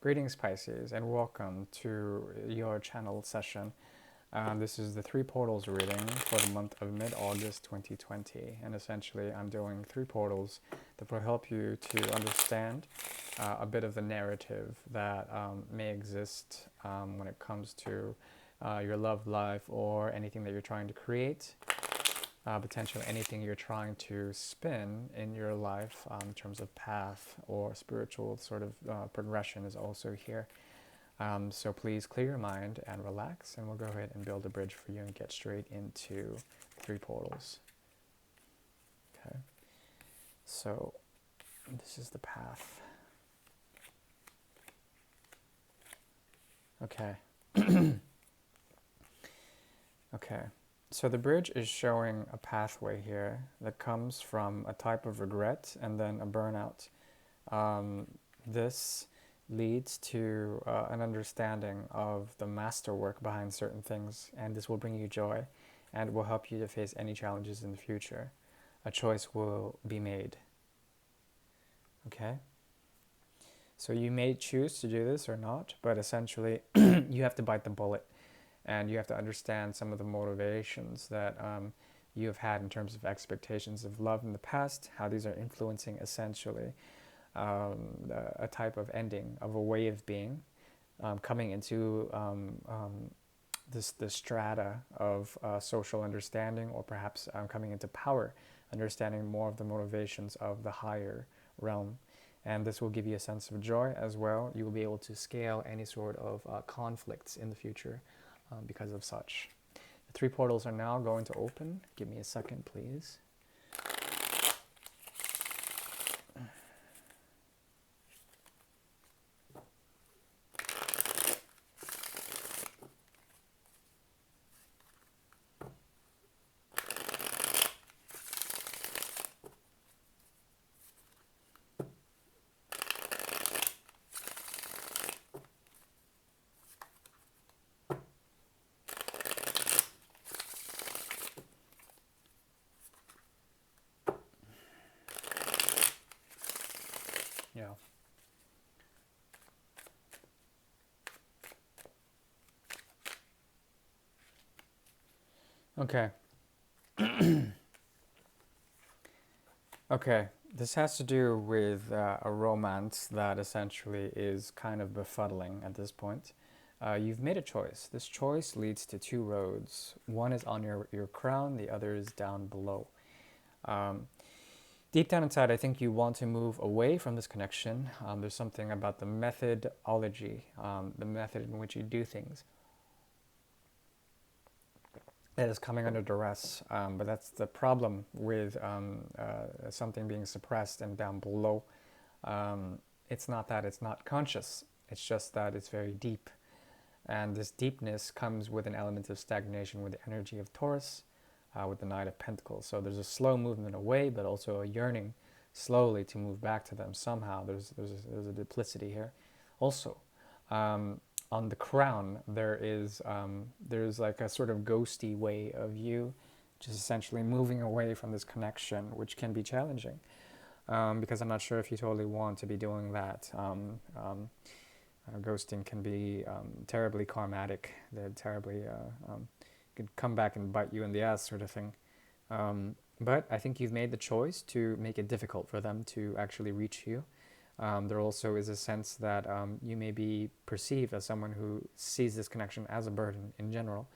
Greetings, Pisces, and welcome to your channel session. This is the three portals reading for the month of mid-August 2020, and essentially I'm doing three portals that will help you to understand a bit of the narrative that may exist when it comes to your love life or anything that you're trying to create. Potentially anything you're trying to spin in your life in terms of path or spiritual sort of progression is also here. So please clear your mind and relax, and we'll go ahead and build a bridge for you and get straight into three portals. Okay, so this is the path. Okay. Okay. So the bridge is showing a pathway here that comes from a type of regret and then a burnout. This leads to an understanding of the masterwork behind certain things, and this will bring you joy and will help you to face any challenges in the future. A choice will be made. Okay? So you may choose to do this or not, but essentially you have to bite the bullet. And you have to understand some of the motivations that you have had in terms of expectations of love in the past, how these are influencing essentially a type of ending of a way of being, coming into the strata of social understanding, or perhaps coming into power, understanding more of the motivations of the higher realm. And this will give you a sense of joy as well. You will be able to scale any sort of conflicts in the future. Because of such. The three portals are now going to open. Give me a second, please. Yeah. Okay. Okay. This has to do with a romance that essentially is kind of befuddling at this point. You've made a choice. This choice leads to two roads. One is on your crown, the other is down below. Deep down inside, I think you want to move away from this connection. There's something about the methodology, the method in which you do things, that is coming under duress. But that's the problem with something being suppressed and down below. It's not that it's not conscious. It's just that it's very deep. And this deepness comes with an element of stagnation with the energy of Taurus, with the Knight of Pentacles. So there's a slow movement away, but also a yearning slowly to move back to them somehow. There's a duplicity here. Also, on the crown, there's like a sort of ghosty way of you, just essentially moving away from this connection, which can be challenging, because I'm not sure if you totally want to be doing that. Ghosting can be terribly karmatic. They're terribly could come back and bite you in the ass, sort of thing. But I think you've made the choice to make it difficult for them to actually reach you. There also is a sense that you may be perceived as someone who sees this connection as a burden in general.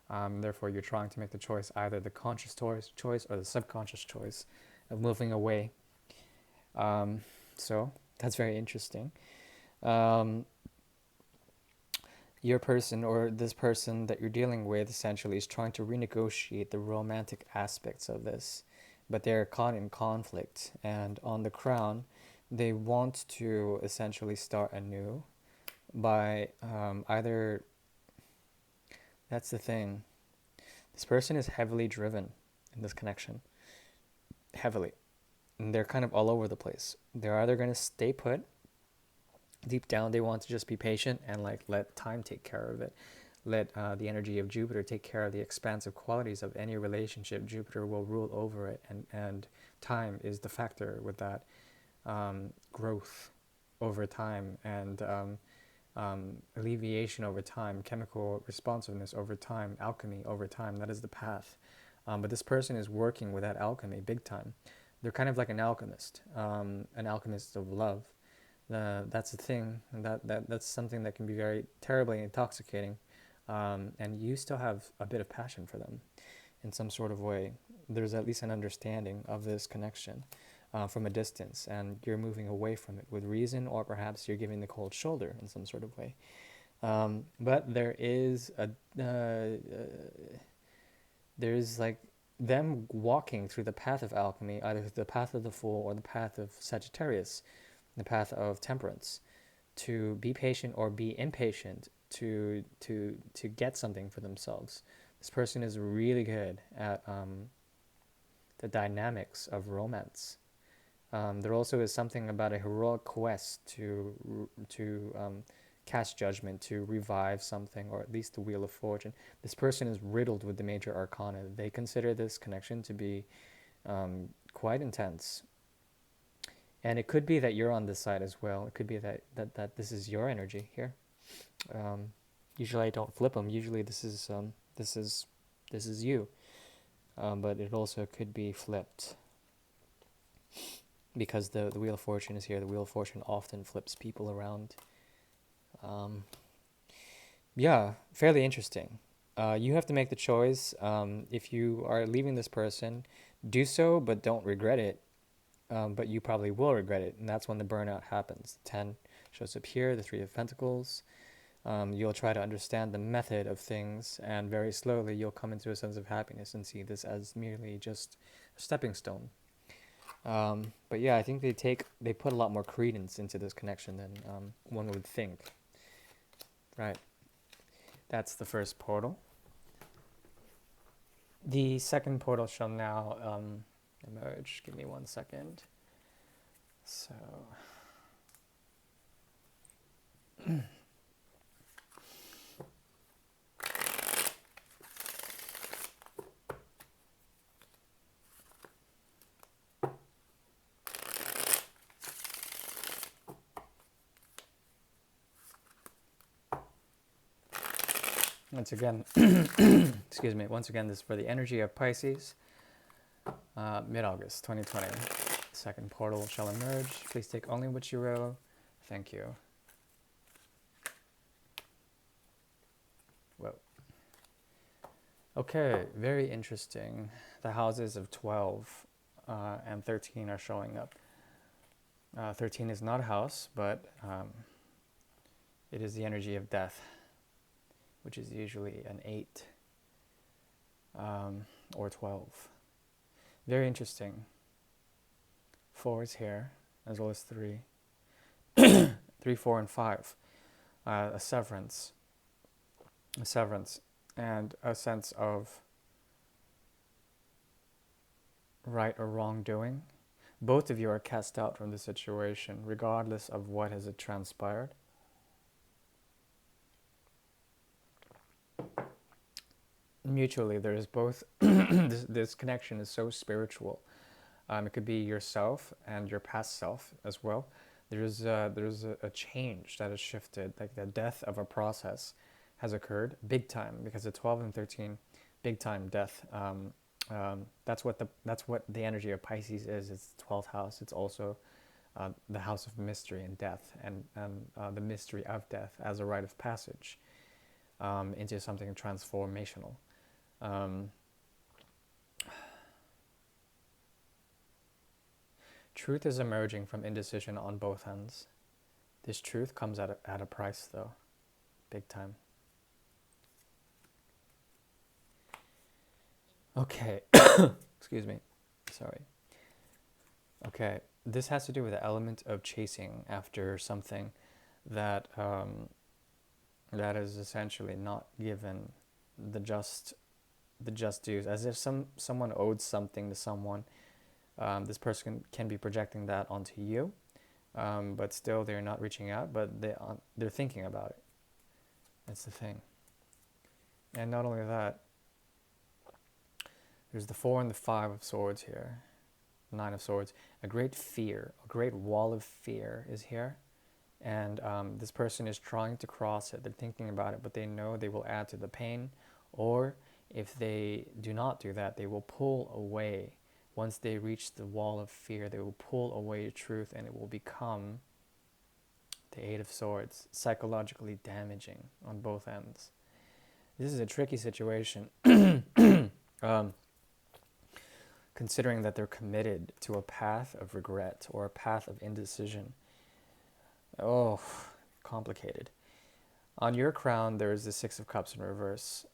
Therefore, you're trying to make the choice, either the conscious choice or the subconscious choice of moving away. So that's very interesting. Your person, or this person that you're dealing with, essentially is trying to renegotiate the romantic aspects of this, but they're caught in conflict. And on the crown, they want to essentially start anew by either, that's the thing, this person is heavily driven in this connection, heavily, and they're kind of all over the place. They're either going to stay put. Deep down, they want to just be patient and like let time take care of it. Let the energy of Jupiter take care of the expansive qualities of any relationship. Jupiter will rule over it, and time is the factor with that growth over time. And alleviation over time, chemical responsiveness over time, alchemy over time. That is the path. But this person is working with that alchemy big time. They're kind of like an alchemist of love. That's the thing. That's something that can be very terribly intoxicating. And you still have a bit of passion for them in some sort of way. There's at least an understanding of this connection from a distance, and you're moving away from it with reason, or perhaps you're giving the cold shoulder in some sort of way. But there's like them walking through the path of alchemy, either the path of the Fool or the path of Sagittarius, the path of temperance, to be patient or be impatient to get something for themselves. This person is really good at the dynamics of romance. There also is something about a heroic quest to cast judgment, to revive something, or at least the Wheel of Fortune. This person is riddled with the major arcana. They consider this connection to be quite intense. And it could be that you're on this side as well. It could be that this is your energy here. Usually I don't flip them. Usually this is you. But it also could be flipped because the Wheel of Fortune is here. The Wheel of Fortune often flips people around. Yeah, fairly interesting. You have to make the choice. If you are leaving this person, do so, but don't regret it. But you probably will regret it, and that's when the burnout happens. The 10 shows up here, the 3 of Pentacles. You'll try to understand the method of things, and very slowly you'll come into a sense of happiness and see this as merely just a stepping stone. But yeah, I think they put a lot more credence into this connection than one would think. Right. That's the first portal. The second portal shall now emerge. Give me 1 second. So. Once again, excuse me, once again, this is for the energy of Pisces, mid-August 2020. Second portal shall emerge. Please take only what you will. Thank you. Whoa. Okay, very interesting. The houses of 12 and 13 are showing up. 13 is not a house, but it is the energy of death, which is usually an 8 or 12. Very interesting. 4 is here, as well as 3. 3, 4, and 5. A severance, and a sense of right or wrong doing. Both of you are cast out from the situation, regardless of what has transpired. Mutually, there is both. this connection is so spiritual. It could be yourself and your past self as well. There's a change that has shifted, like the death of a process has occurred big time, because the 12 and 13, big time death. That's what the energy of Pisces is. It's the 12th house. It's also the house of mystery and death, and the mystery of death as a rite of passage into something transformational. Truth is emerging from indecision on both ends. This truth comes at a price, though, big time. Okay, excuse me, sorry. Okay, this has to do with the element of chasing after something that that is essentially not given the just dues, as if someone owed something to someone. This person can be projecting that onto you, but still they're not reaching out, but they're thinking about it. That's the thing. And not only that, there's the 4 and the 5 of swords here, 9 of swords. A great fear, a great wall of fear is here. And this person is trying to cross it. They're thinking about it, but they know they will add to the pain. Or if they do not do that, they will pull away. Once they reach the wall of fear, they will pull away the truth, and it will become the Eight of Swords, psychologically damaging on both ends. This is a tricky situation, um, considering that they're committed to a path of regret or a path of indecision. Oh, complicated. On your crown, there is the Six of Cups in reverse.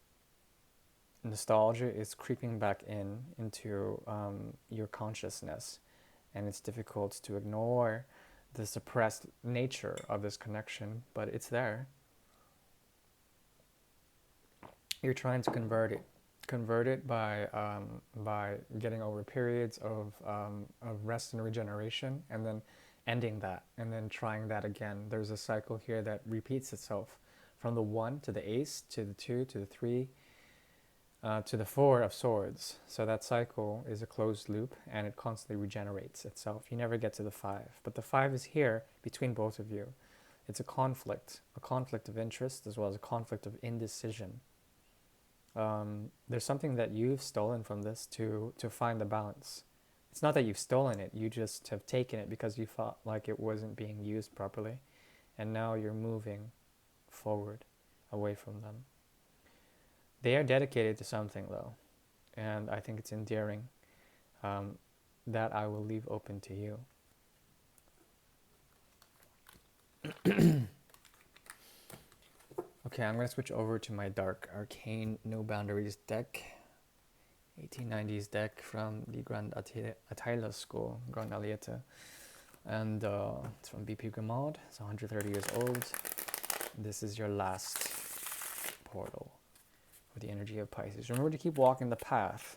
Nostalgia is creeping back into your consciousness, and it's difficult to ignore the suppressed nature of this connection, but it's there. You're trying to convert it by getting over periods of rest and regeneration, and then ending that, and then trying that again. There's a cycle here that repeats itself from the 1 to the ace to the 2 to the 3 to the 4 of swords. So that cycle is a closed loop, and it constantly regenerates itself. You never get to the 5, but the 5 is here between both of you. It's a conflict of interest, as well as a conflict of indecision. There's something that you've stolen from this to find the balance. It's not that you've stolen it, you just have taken it because you felt like it wasn't being used properly, and now you're moving forward away from them. They are dedicated to something, though, and I think it's endearing. That I will leave open to you. Okay, I'm going to switch over to my Dark Arcane No Boundaries deck. 1890s deck from the Grand Atila School, Grand Alieta. And it's from BP Grimaud. It's 130 years old. This is your last portal for the energy of Pisces. Remember to keep walking the path.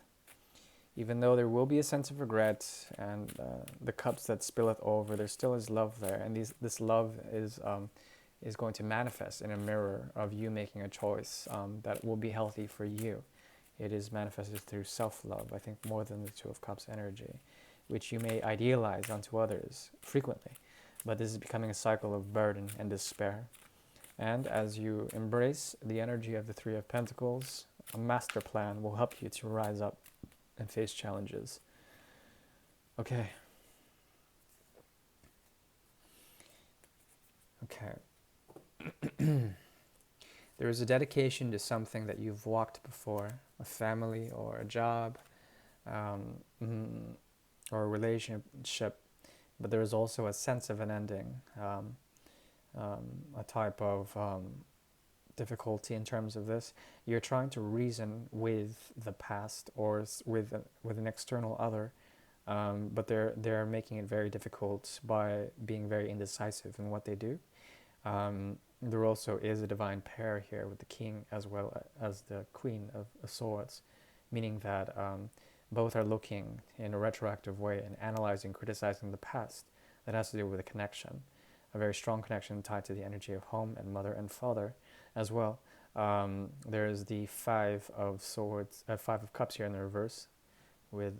Even though there will be a sense of regret and the cups that spilleth over, there still is love there. And this love is going to manifest in a mirror of you making a choice that will be healthy for you. It is manifested through self-love, I think, more than the Two of Cups energy, which you may idealize onto others frequently. But this is becoming a cycle of burden and despair. And as you embrace the energy of the Three of Pentacles, a master plan will help you to rise up and face challenges. Okay. There is a dedication to something that you've walked before, a family or a job, or a relationship, but there is also a sense of an ending, a type of difficulty in terms of this. You're trying to reason with the past or with an external other, but they're making it very difficult by being very indecisive in what they do. There also is a divine pair here with the king as well as the queen of swords, meaning that both are looking in a retroactive way and analyzing, criticizing the past. That has to do with a connection, a very strong connection tied to the energy of home and mother and father as well. There is the Five of Swords, Five of Cups here in the reverse, with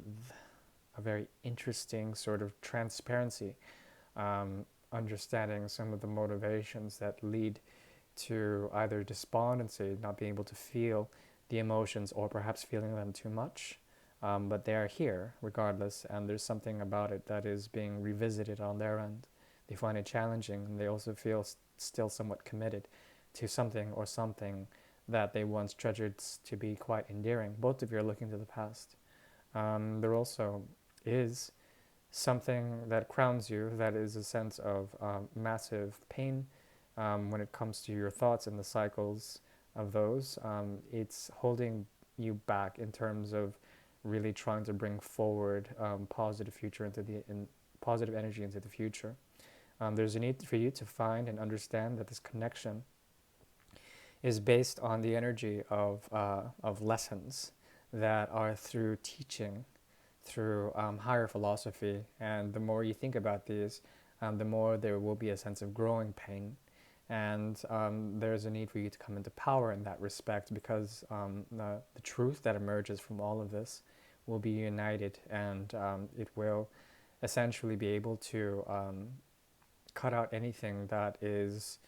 a very interesting sort of transparency, understanding some of the motivations that lead to either despondency, not being able to feel the emotions, or perhaps feeling them too much. But they are here regardless, and there's something about it that is being revisited on their end. They find it challenging, and they also feel still somewhat committed to something or something that they once treasured to be quite endearing. Both of you are looking to the past. There also is something that crowns you, that is a sense of massive pain when it comes to your thoughts and the cycles of those. It's holding you back in terms of really trying to bring forward positive future positive energy into the future. There's a need for you to find and understand that this connection is based on the energy of lessons that are through teaching, through higher philosophy. And the more you think about these, the more there will be a sense of growing pain. And there's a need for you to come into power in that respect, because the truth that emerges from all of this will be united, and it will essentially be able to cut out anything that is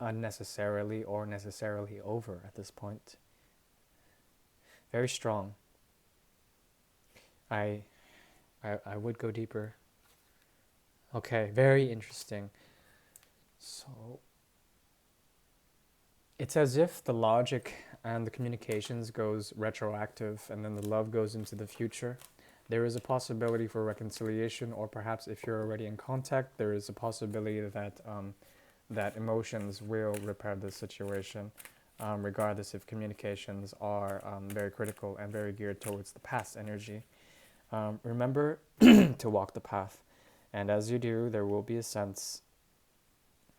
unnecessarily or necessarily over at this point. Very strong. I, I would go deeper. Okay, very interesting. So it's as if the logic and the communications goes retroactive and then the love goes into the future. There is a possibility for reconciliation, or perhaps if you're already in contact, there is a possibility that that emotions will repair the situation, regardless if communications are very critical and very geared towards the past energy. Remember to walk the path, and as you do, there will be a sense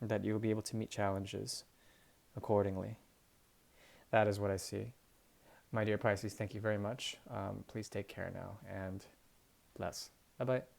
that you'll be able to meet challenges accordingly. That is what I see. My dear Pisces, thank you very much. Please take care now and bless. Bye bye.